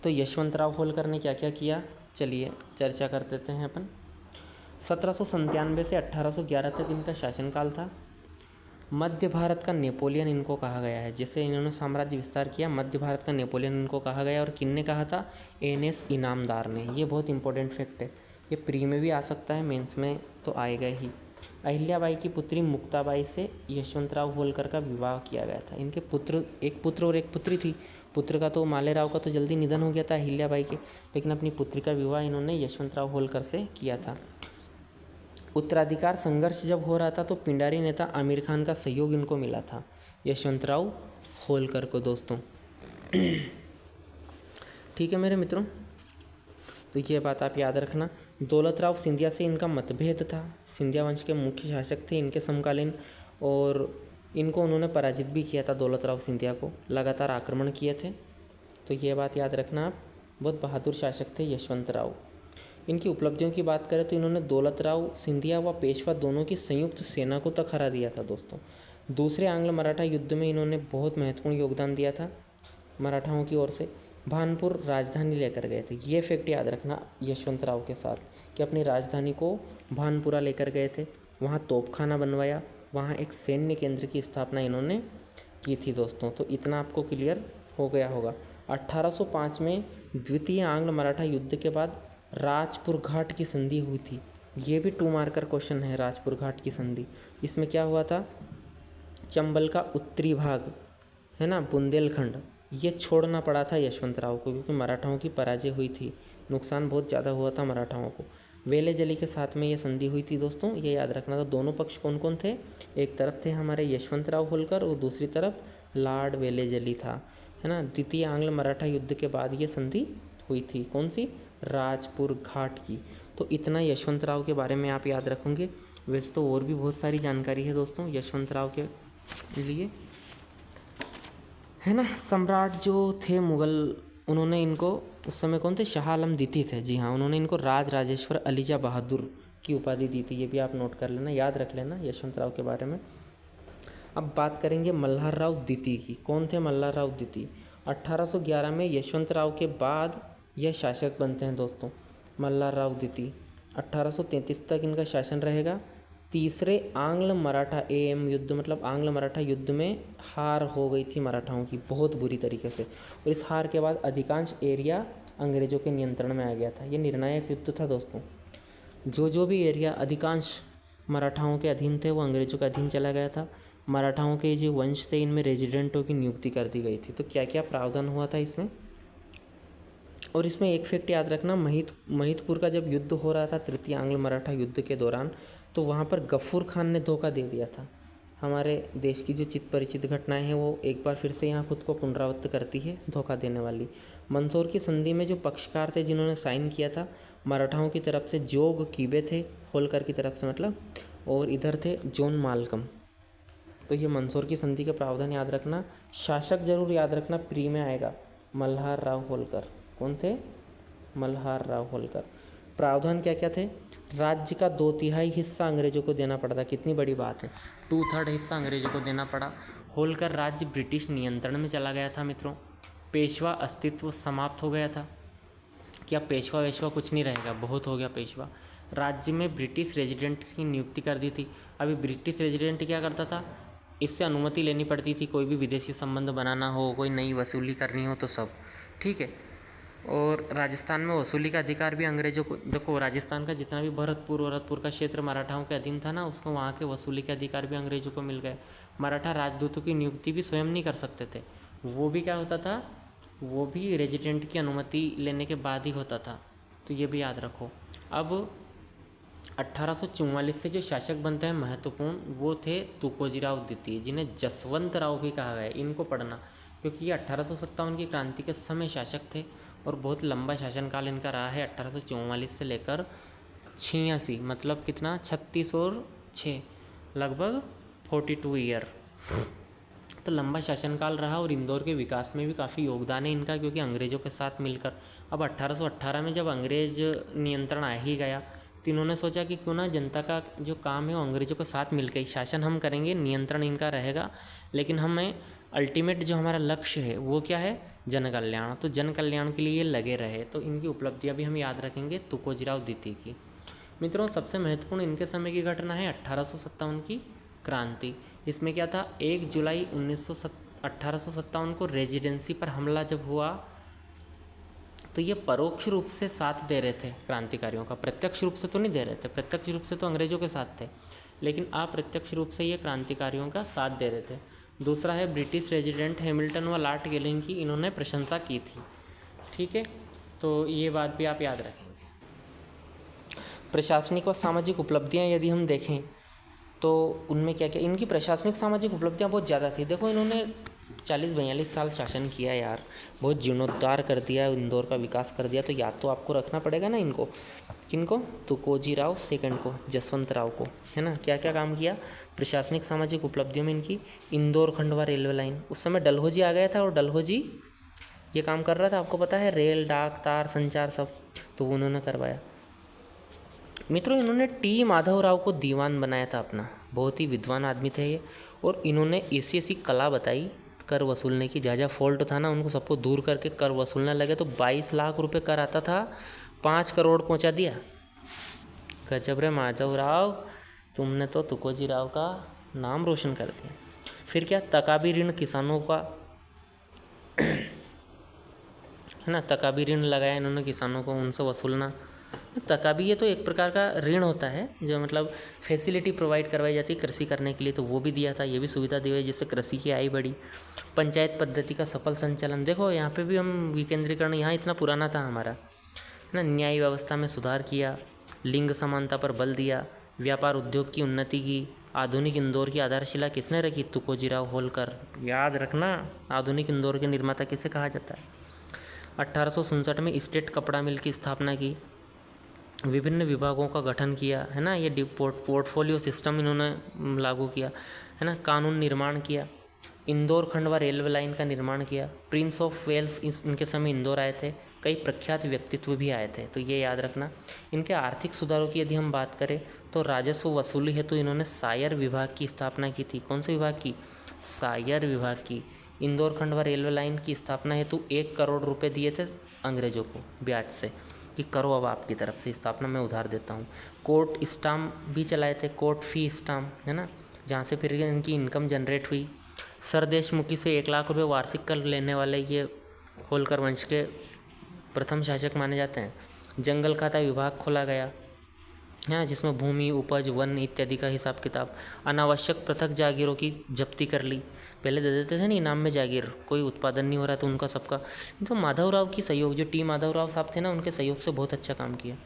तो यशवंतराव होलकर ने क्या क्या किया, चलिए चर्चा कर देते हैं अपन। 1797 से 1811 तक इनका शासनकाल था। मध्य भारत का नेपोलियन इनको कहा गया है। जैसे इन्होंने साम्राज्य विस्तार किया, मध्य भारत का नेपोलियन इनको कहा गया। और किन ने कहा था? NS इनामदार ने। ये बहुत इंपॉर्टेंट फैक्ट है, ये प्री में भी आ सकता है, मेंस में तो आएगा ही। अहिल्याबाई की पुत्री मुक्ताबाई से यशवंतराव होलकर का विवाह किया गया था। इनके एक पुत्र और एक पुत्री थी। पुत्र का तो मालेराव का तो जल्दी निधन हो गया था अहिल्याबाई के, लेकिन अपनी पुत्री का विवाह इन्होंने यशवंतराव होलकर से किया था। उत्तराधिकार संघर्ष जब हो रहा था तो पिंडारी नेता आमिर खान का सहयोग इनको मिला था, यशवंतराव होलकर को दोस्तों। ठीक है मेरे मित्रों, तो ये बात आप याद रखना। दौलतराव सिंधिया से इनका मतभेद था। सिंधिया वंश के मुख्य शासक थे इनके समकालीन, और इनको उन्होंने पराजित भी किया था। दौलतराव सिंधिया को लगातार आक्रमण किए थे, तो ये बात याद रखना आप। बहुत बहादुर शासक थे यशवंतराव। इनकी उपलब्धियों की बात करें तो इन्होंने दौलतराव सिंधिया व पेशवा दोनों की संयुक्त सेना को तक हरा दिया था दोस्तों। दूसरे आंग्ल मराठा युद्ध में इन्होंने बहुत महत्वपूर्ण योगदान दिया था मराठाओं की ओर से। भानपुर राजधानी लेकर गए थे, ये फैक्ट याद रखना यशवंतराव के साथ, कि अपनी राजधानी को भानपुरा लेकर गए थे। वहाँ तोपखाना बनवाया, वहाँ एक सैन्य केंद्र की स्थापना इन्होंने की थी दोस्तों। तो इतना आपको क्लियर हो गया होगा। 1805 में द्वितीय आंग्ल मराठा युद्ध के बाद राजपुर घाट की संधि हुई थी। ये भी 2 मार्कर क्वेश्चन है, राजपुर घाट की संधि। इसमें क्या हुआ था? चंबल का उत्तरी भाग है ना, बुंदेलखंड, ये छोड़ना पड़ा था यशवंतराव को, क्योंकि मराठाओं की पराजय हुई थी, नुकसान बहुत ज़्यादा हुआ था मराठाओं को। वेलेजली के साथ में ये संधि हुई थी दोस्तों, ये याद रखना था। दोनों पक्ष कौन कौन थे? एक तरफ थे हमारे यशवंतराव होलकर और दूसरी तरफ लॉर्ड वेलेजली था, है ना। द्वितीय आंग्ल मराठा युद्ध के बाद ये संधि हुई थी, कौन सी? राजपुर घाट की। तो इतना यशवंतराव के बारे में आप याद रखोगे। वैसे तो और भी बहुत सारी जानकारी है दोस्तों यशवंतराव के लिए, है ना। सम्राट जो थे मुग़ल उन्होंने इनको, उस समय कौन थे, शाह आलम द्वितीय थे, जी हाँ, उन्होंने इनको राज राजेश्वर अलीजा बहादुर की उपाधि दी थी। ये भी आप नोट कर लेना, याद रख लेना यशवंत राव के बारे में। अब बात करेंगे मल्हार राव द्वितीय की। कौन थे मल्हार राव द्वितीय? 1811 में यशवंत राव के बाद यह शासक बनते हैं दोस्तों, मल्हार राव द्वितीय। 1833 तक इनका शासन रहेगा। तीसरे आंग्ल मराठा एम युद्ध, मतलब आंग्ल मराठा युद्ध में हार हो गई थी मराठाओं की बहुत बुरी तरीके से, और इस हार के बाद अधिकांश एरिया अंग्रेज़ों के नियंत्रण में आ गया था। ये निर्णायक युद्ध था दोस्तों। जो भी एरिया अधिकांश मराठाओं के अधीन थे वो अंग्रेज़ों के अधीन चला गया था। मराठाओं के जो वंश थे इनमें रेजिडेंटों की नियुक्ति कर दी गई थी। तो क्या क्या प्रावधान हुआ था इसमें, और इसमें एक फैक्ट याद रखना, महिदपुर का जब युद्ध हो रहा था तृतीय आंग्ल मराठा युद्ध के दौरान, तो वहाँ पर गफूर खान ने धोखा दे दिया था। हमारे देश की जो चित परिचित घटनाएं हैं वो एक बार फिर से यहाँ खुद को पुनरावृत्त करती है, धोखा देने वाली। मंदसौर की संधि में जो पक्षकार थे जिन्होंने साइन किया था, मराठाओं की तरफ से जोग कीबे थे, होलकर की तरफ से मतलब, और इधर थे जॉन मालकम। तो ये मंदसौर की संधि के प्रावधान याद रखना। शासक जरूर याद रखना, प्री में आएगा, मल्हार राव होलकर। कौन थे? मल्हार राव होलकर। प्रावधान क्या क्या थे? राज्य का 2/3 हिस्सा अंग्रेजों को देना पड़ा था। कितनी बड़ी बात है, 2/3 हिस्सा अंग्रेजों को देना पड़ा। होलकर राज्य ब्रिटिश नियंत्रण में चला गया था मित्रों। पेशवा अस्तित्व समाप्त हो गया था। क्या पेशवा वेशवा कुछ नहीं रहेगा, बहुत हो गया पेशवा। राज्य में ब्रिटिश रेजिडेंट की नियुक्ति कर दी थी। अभी ब्रिटिश रेजिडेंट क्या करता था, इससे अनुमति लेनी पड़ती थी, कोई भी विदेशी संबंध बनाना हो, कोई नई वसूली करनी हो तो सब, ठीक है। और राजस्थान में वसूली का अधिकार भी अंग्रेजों को, देखो राजस्थान का जितना भी भरतपुर का क्षेत्र मराठाओं के अधीन था ना, उसको वहाँ के वसूली के अधिकार भी अंग्रेजों को मिल गए। मराठा राजदूतों की नियुक्ति भी स्वयं नहीं कर सकते थे, वो भी क्या होता था, वो भी रेजिडेंट की अनुमति लेने के बाद ही होता था। तो ये भी याद रखो। अब 1844 से जो शासक बनते हैं महत्वपूर्ण, वो थे तुकोजीराव द्वितीय, जिन्हें जसवंत राव भी कहा गया। इनको पढ़ना, क्योंकि ये 1857 की क्रांति के समय शासक थे और बहुत लंबा शासनकाल इनका रहा है, 1844 से लेकर 86, मतलब कितना, 36 और 6 लगभग 42 ईयर। तो लंबा शासनकाल रहा, और इंदौर के विकास में भी काफ़ी योगदान है इनका, क्योंकि अंग्रेज़ों के साथ मिलकर। अब 1818 में जब अंग्रेज नियंत्रण आ ही गया, तो इन्होंने सोचा कि क्यों ना जनता का जो काम है वो अंग्रेज़ों के साथ मिलकर ही शासन हम करेंगे, नियंत्रण इनका रहेगा, लेकिन हमें अल्टीमेट जो हमारा लक्ष्य है वो क्या है, जन कल्याण। तो जन कल्याण के लिए ये लगे रहे। तो इनकी उपलब्धियाँ भी हम याद रखेंगे तुकोजीराव द्वितीय की। मित्रों, सबसे महत्वपूर्ण इनके समय की घटना है 1857 की क्रांति। इसमें क्या था, 1 जुलाई 1857 को रेजिडेंसी पर हमला जब हुआ, तो ये परोक्ष रूप से साथ दे रहे थे क्रांतिकारियों का, प्रत्यक्ष रूप से तो नहीं दे रहे थे। प्रत्यक्ष रूप से तो अंग्रेजों के साथ थे, लेकिन अप्रत्यक्ष रूप से ये क्रांतिकारियों का साथ दे रहे थे। दूसरा है ब्रिटिश रेजिडेंट हैमिल्टन व लॉर्ड गेलिंग की इन्होंने प्रशंसा की थी, ठीक है। तो ये बात भी आप याद रखेंगे। प्रशासनिक व सामाजिक उपलब्धियाँ यदि हम देखें तो उनमें क्या क्या, इनकी प्रशासनिक सामाजिक उपलब्धियाँ बहुत ज़्यादा थी। देखो इन्होंने 40-42 साल शासन किया यार, बहुत जीर्णोद्धार कर दिया, इंदौर का विकास कर दिया। तो याद तो आपको रखना पड़ेगा ना इनको, किनको, तुकोजीराव सेकंड को, जसवंत राव को, है ना। क्या क्या काम किया प्रशासनिक सामाजिक उपलब्धियों में इनकी, इंदौर खंडवा रेलवे लाइन, उस समय डलहौजी आ गया था, और डलहौजी ये काम कर रहा था, आपको पता है, रेल, डाक, तार, संचार सब, तो वो उन्होंने करवाया। मित्रों, इन्होंने टी माधवराव को दीवान बनाया था अपना, बहुत ही विद्वान आदमी थे ये, और इन्होंने ऐसी ऐसी कला बताई कर वसूलने की, जहाँ जहाँ फॉल्ट था ना उनको सबको दूर करके कर वसूलने लगे। तो 22 लाख रुपए कर आता था, 5 करोड़ पहुंचा दिया। गजब रे माधवराव, तुमने तो तुकोजीराव का नाम रोशन कर दिया। फिर क्या, तकाबी ऋण किसानों का है ना, तकाबी ऋण लगाया इन्होंने किसानों को, उनसे वसूलना। तकाबी ये तो एक प्रकार का ऋण होता है, जो मतलब फैसिलिटी प्रोवाइड करवाई जाती है कृषि करने के लिए, तो वो भी दिया था, ये भी सुविधा दी हुई जिससे कृषि की आय बढ़ी। पंचायत पद्धति का सफल संचालन, देखो यहाँ पे भी हम विकेंद्रीकरण, यहाँ इतना पुराना था हमारा, है ना। न्याय व्यवस्था में सुधार किया, लिंग समानता पर बल दिया, व्यापार उद्योग की उन्नति की। आधुनिक इंदौर की आधारशिला किसने रखी, तुकोजीराव होलकर। याद रखना, आधुनिक इंदौर के निर्माता किसे कहा जाता है। 1867 में स्टेट कपड़ा मिल की स्थापना की, विभिन्न विभागों का गठन किया, है ना। ये पोर्टफोलियो सिस्टम इन्होंने लागू किया, है ना। कानून निर्माण किया, इंदौर खंडवा रेलवे लाइन का निर्माण किया। प्रिंस ऑफ वेल्स इनके समय इंदौर आए थे। कई प्रख्यात व्यक्तित्व भी आए थे, तो ये याद रखना। इनके आर्थिक सुधारों की यदि हम बात करें तो राजस्व वसूली हेतु इन्होंने सायर विभाग की स्थापना की थी। कौन से विभाग की? सायर विभाग की। इंदौर खंडवा रेलवे लाइन की स्थापना हेतु 1 करोड़ रुपए दिए थे अंग्रेजों को ब्याज से, कि करो अब आपकी तरफ से स्थापना, मैं उधार देता हूँ। कोर्ट स्टाम्प भी चलाए थे, कोर्ट फी स्टाम्प, है ना, जहाँ से फिर इनकी इनकम जनरेट हुई। सर देशमुखी से 1 लाख रुपए वार्षिक कर लेने वाले ये होलकर वंश के प्रथम शासक माने जाते हैं। जंगल खाता विभाग खोला गया, है ना, जिसमें भूमि, उपज, वन इत्यादि का हिसाब किताब। अनावश्यक पृथक जागीरों की जब्ती कर ली। पहले दे देते थे ना इनाम में जागीर, कोई उत्पादन नहीं हो रहा तो उनका सबका। तो माधवराव की सहयोग, जो टी माधवराव साहब थे ना, उनके सहयोग से बहुत अच्छा काम किया।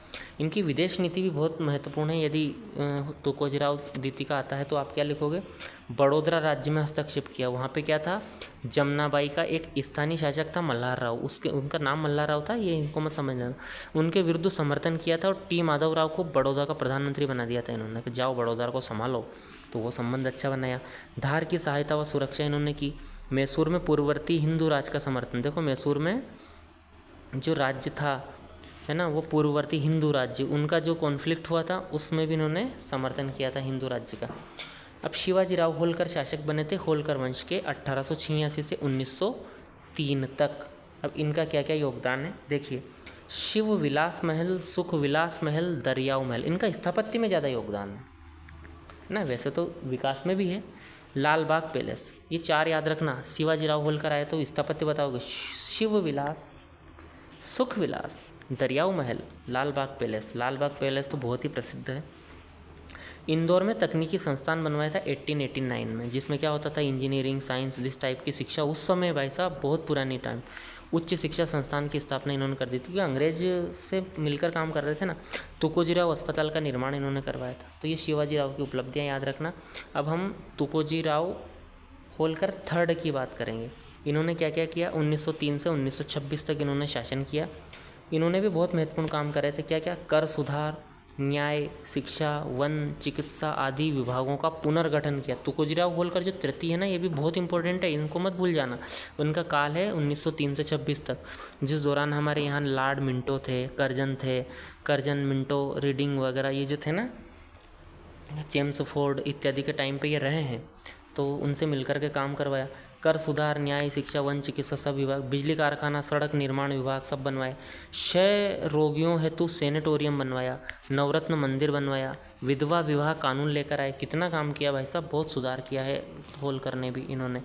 इनकी विदेश नीति भी बहुत महत्वपूर्ण है। यदि तुकोजीराव द्वितीय का आता है तो आप क्या लिखोगे? बड़ौदा राज्य में हस्तक्षेप किया। वहाँ पे क्या था? जमनाबाई का एक स्थानीय शासक था मल्हार राव, उनका नाम मल्हार राव था, ये इनको मत समझना। उनके विरुद्ध समर्थन किया था और टी माधवराव को बड़ौदा का प्रधानमंत्री बना दिया था इन्होंने, कि जाओ बड़ौदा को संभालो, तो वो संबंध अच्छा बनाया। धार की सहायता व सुरक्षा इन्होंने की। मैसूर में पूर्ववर्ती हिंदू राज का समर्थन। देखो मैसूर में जो राज्य था, है ना, वो पूर्ववर्ती हिंदू राज्य, उनका जो कॉन्फ्लिक्ट हुआ था उसमें भी इन्होंने समर्थन किया था हिंदू राज्य का। अब शिवाजी राव होलकर शासक बने थे होलकर वंश के 1886 से 1903 तक। अब इनका क्या क्या योगदान है देखिए। शिव विलास महल, सुख विलास महल, दरियाव महल, इनका स्थापत्य में ज़्यादा योगदान है ना, वैसे तो विकास में भी है। लाल बाग पैलेस, ये 4 याद रखना। शिवाजी राव होलकर आए तो स्थापत्य बताओगे। शिव विलास, सुख विलास, दरियाव महल, लाल बाग पैलेस। लाल बाग पैलेस तो बहुत ही प्रसिद्ध है। इंदौर में तकनीकी संस्थान बनवाया था 1889 में, जिसमें क्या होता था? इंजीनियरिंग, साइंस, जिस टाइप की शिक्षा उस समय, भाई साहब बहुत पुरानी टाइम, उच्च शिक्षा संस्थान की स्थापना इन्होंने कर दी थी, क्योंकि अंग्रेज से मिलकर काम कर रहे थे ना। तुकोजीराव अस्पताल का निर्माण इन्होंने करवाया था। तो ये शिवाजी राव की उपलब्धियाँ याद रखना। अब हम तुकोजीराव होलकर थर्ड की बात करेंगे। इन्होंने क्या क्या किया? 1903 से 1926 तक इन्होंने शासन किया। इन्होंने भी बहुत महत्वपूर्ण काम करे थे। क्या क्या? कर सुधार, न्याय, शिक्षा, वन, चिकित्सा आदि विभागों का पुनर्गठन किया। तुकोजीराव होलकर जो तृतीय है ना, ये भी बहुत इंपॉर्टेंट है, इनको मत भूल जाना। उनका काल है 1903 से 26 तक, जिस दौरान हमारे यहाँ लॉर्ड मिंटो थे, कर्जन मिंटो, रीडिंग वगैरह ये जो थे ना, चेम्सफोर्ड इत्यादि के टाइम पे ये रहे हैं, तो उनसे मिलकर के काम करवाया। कर सुधार, न्याय, शिक्षा, वन, चिकित्सा सब विभाग, बिजली कारखाना, सड़क निर्माण विभाग सब बनवाए। क्षय रोगियों हेतु सेनेटोरियम बनवाया, नवरत्न मंदिर बनवाया, विधवा विवाह कानून लेकर आए। कितना काम किया भाई साहब, बहुत सुधार किया है होलकर ने भी इन्होंने।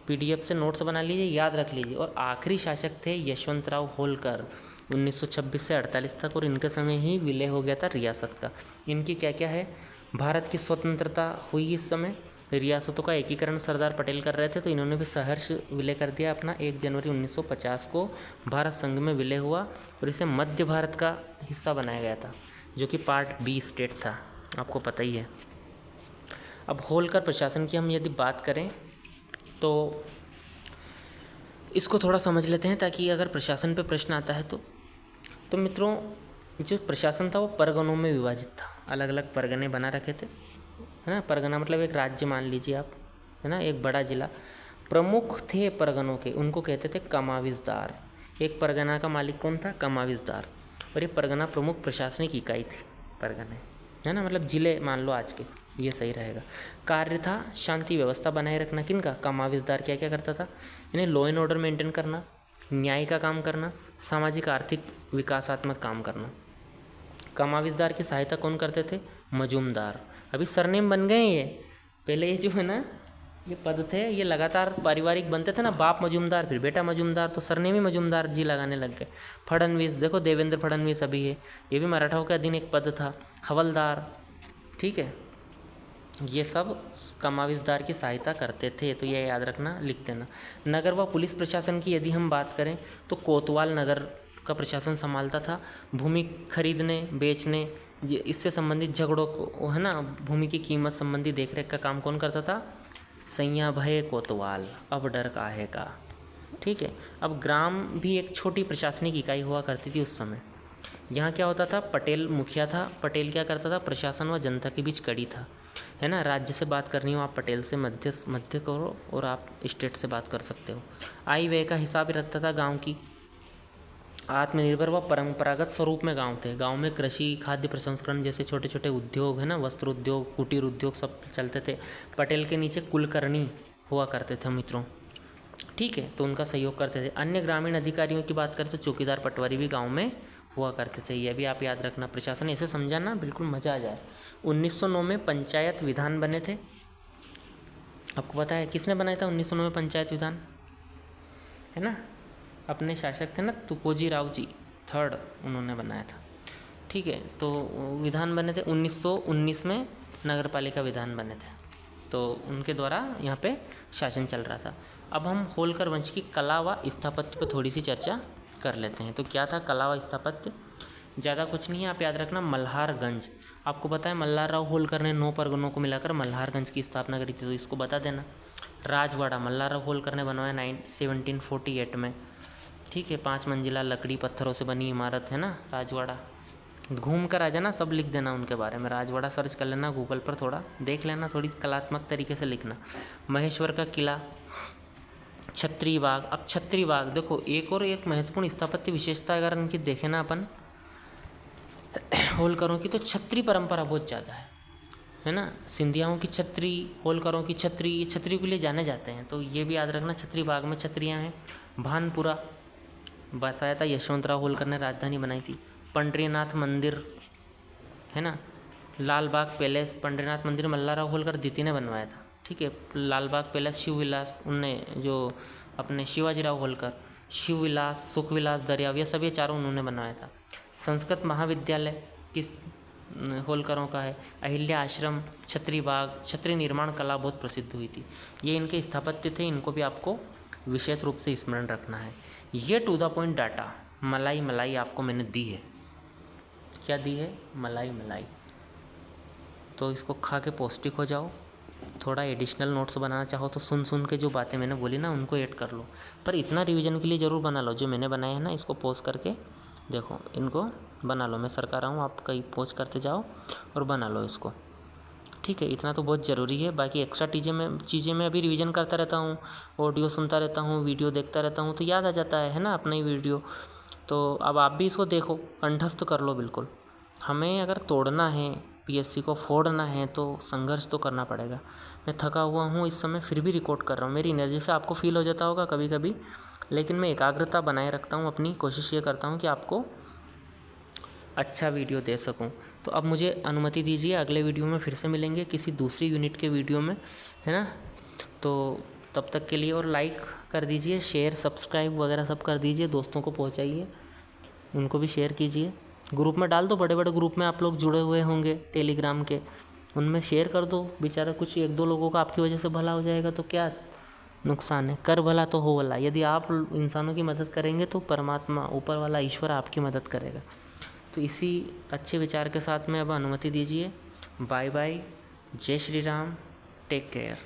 PDF से नोट्स बना लीजिए, याद रख लीजिए। और आखिरी शासक थे यशवंतराव होलकर 1926 से 48 तक, और इनके समय ही विलय हो गया था रियासत का। इनकी क्या क्या है? भारत की स्वतंत्रता हुई इस समय, रियासतों का एकीकरण सरदार पटेल कर रहे थे, तो इन्होंने भी सहर्ष विलय कर दिया अपना। 1 जनवरी 1950 को भारत संघ में विलय हुआ और इसे मध्य भारत का हिस्सा बनाया गया था, जो कि पार्ट B स्टेट था, आपको पता ही है। अब होलकर प्रशासन की हम यदि बात करें तो इसको थोड़ा समझ लेते हैं, ताकि अगर प्रशासन पे प्रश्न आता है तो मित्रों, जो प्रशासन था वो परगनों में विभाजित था। अलग अलग परगने बना रखे थे, है ना। परगना मतलब एक राज्य मान लीजिए आप, है ना, एक बड़ा जिला। प्रमुख थे परगनों के, उनको कहते थे कमाविजदार। एक परगना का मालिक कौन था? कमाविजदार। और ये परगना प्रमुख प्रशासनिक इकाई थी, परगने, है ना, मतलब जिले मान लो आज के, ये सही रहेगा। कार्य था शांति व्यवस्था बनाए रखना। किनका? कमाविजदार। क्या क्या करता था? इन्हें लॉ एंड ऑर्डर मेंटेन करना, न्याय का काम करना, सामाजिक आर्थिक विकासात्मक काम करना। कमाविजदार की सहायता कौन करते थे? मजूमदार। अभी सरनेम बन गए ये, पहले ये जो है ना, ये पद थे, ये लगातार पारिवारिक बनते थे ना, बाप मजूमदार फिर बेटा मजूमदार, तो सरनेम ही मजूमदार जी लगाने लग गए। फडणवीस, देखो देवेंद्र फडणवीस अभी है, ये भी मराठाओं के अधीन एक पद था। हवलदार, ठीक है, ये सब कमाविजदार की सहायता करते थे, तो ये याद रखना, लिख देना। नगर व पुलिस प्रशासन की यदि हम बात करें तो कोतवाल नगर का प्रशासन संभालता था। भूमि खरीदने बेचने इससे संबंधित झगड़ों को, है ना, भूमि की कीमत संबंधी देखरेख का काम कौन करता था? सैया भय कोतवाल, अब डर काहे का। ठीक है। अब ग्राम भी एक छोटी प्रशासनिक इकाई हुआ करती थी उस समय। यहाँ क्या होता था, पटेल मुखिया था। पटेल क्या करता था, प्रशासन व जनता के बीच कड़ी था, है ना। राज्य से बात करनी हो आप पटेल से मध्य करो, और आप स्टेट से बात कर सकते हो। आय व्यय का हिसाब रखता था गांव की। आत्मनिर्भर व परंपरागत स्वरूप में गांव थे। गांव में कृषि, खाद्य प्रसंस्करण जैसे छोटे छोटे उद्योग, है ना, वस्त्र उद्योग, कुटीर उद्योग सब चलते थे। पटेल के नीचे कुलकर्णी हुआ करते थे मित्रों, ठीक है, तो उनका सहयोग करते थे। अन्य ग्रामीण अधिकारियों की बात करें तो चौकीदार, पटवारी भी गांव में हुआ करते थे। यह भी आप याद रखना। प्रशासन ऐसे समझाना बिल्कुल मज़ा आ जाए। 1909 में पंचायत विधान बने थे। आपको पता है किसने बनाया था 1909 में पंचायत विधान, है ना, अपने शासक थे ना तुकोजी राव जी थर्ड, उन्होंने बनाया था, ठीक है। तो विधान बने थे 1919 में, नगर पालिका विधान बने थे, तो उनके द्वारा यहाँ पे शासन चल रहा था। अब हम होलकर वंश की कला व स्थापत्य पर थोड़ी सी चर्चा कर लेते हैं। तो क्या था कला व स्थापत्य, ज़्यादा कुछ नहीं है, आप याद रखना। मल्हारगंज, आपको पता है मल्हार राव होलकर ने 9 परगनों को मिलाकर मल्हारगंज की स्थापना करी थी, तो इसको बता देना। राजवाड़ा, मल्हार राव होलकर ने बनवाया 1748 में, ठीक है। 5 मंजिला लकड़ी पत्थरों से बनी इमारत है ना राजवाड़ा। घूम कर आ जाना, सब लिख देना उनके बारे में। राजवाड़ा सर्च कर लेना गूगल पर, थोड़ा देख लेना, थोड़ी कलात्मक तरीके से लिखना। महेश्वर का किला, छत्री बाग। अब छत्री बाग देखो, एक और एक महत्वपूर्ण स्थापत्य विशेषता अगर इनकी देखें ना अपन होलकरों की, तो छत्री परंपरा बहुत ज़्यादा है ना। सिंधियाओं की छत्री, होलकरों की छत्री, ये छत्री के लिए जाने जाते हैं, तो ये भी याद रखना। छत्री बाग में छत्रियाँ हैं। भानपुरा बसाया था यशवंतराव होलकर ने, राजधानी बनाई थी। पंडरीनाथ मंदिर, है ना। लाल बाग पैलेस, पंडरीनाथ मंदिर मल्हारराव होलकर द्वितीय ने बनवाया था, ठीक है। लाल बाग पैलेस शिवविलास, उनने जो अपने शिवाजीराव होलकर, शिवविलास, सुखविलास, दरियाव, ये सब ये चारों उन्होंने बनवाया था। संस्कृत महाविद्यालय किस होलकरों का है। अहिल्या आश्रम, छत्री बाग, छत्री निर्माण कला बहुत प्रसिद्ध हुई थी। ये इनके स्थापत्य थे, इनको भी आपको विशेष रूप से स्मरण रखना है। ये टू द पॉइंट डाटा मलाई मलाई आपको मैंने दी है। क्या दी है, मलाई मलाई। तो इसको खा के पौष्टिक हो जाओ। थोड़ा एडिशनल नोट्स बनाना चाहो तो सुन सुन के जो बातें मैंने बोली ना उनको ऐड कर लो, पर इतना रिवीजन के लिए ज़रूर बना लो। जो मैंने बनाया है ना, इसको पॉज करके देखो, इनको बना लो। मैं सर कर रहा हूँ, आप कहीं पॉज करते जाओ और बना लो इसको, ठीक है। इतना तो बहुत ज़रूरी है। बाकी एक्स्ट्रा चीज़ें मैं अभी रिवीजन करता रहता हूँ, ऑडियो सुनता रहता हूँ, वीडियो देखता रहता हूँ, तो याद आ जाता है ना अपना ही वीडियो। तो अब आप भी इसको देखो, कंठस्थ कर लो बिल्कुल। हमें अगर तोड़ना है, पीएससी को फोड़ना है, तो संघर्ष तो करना पड़ेगा। मैं थका हुआ हूँ इस समय, फिर भी रिकॉर्ड कर रहा हूँ। मेरी एनर्जी से आपको फील हो जाता होगा कभी कभी, लेकिन मैं एकाग्रता बनाए रखता हूँ अपनी। कोशिश ये करता हूँ कि आपको अच्छा वीडियो दे सकूं। तो अब मुझे अनुमति दीजिए, अगले वीडियो में फिर से मिलेंगे किसी दूसरी यूनिट के वीडियो में, है ना। तो तब तक के लिए, और लाइक कर दीजिए, शेयर सब्सक्राइब वगैरह सब कर दीजिए, दोस्तों को पहुंचाइए, उनको भी शेयर कीजिए। ग्रुप में डाल दो, बड़े बड़े ग्रुप में आप लोग जुड़े हुए होंगे टेलीग्राम के, उनमें शेयर कर दो। बेचारा कुछ 1-2 लोगों का आपकी वजह से भला हो जाएगा, तो क्या नुकसान है। कर भला तो हो भला। यदि आप इंसानों की मदद करेंगे तो परमात्मा, ऊपर वाला ईश्वर आपकी मदद करेगा। तो इसी अच्छे विचार के साथ में अब अनुमति दीजिए। बाय बाय, जय श्री राम, टेक केयर।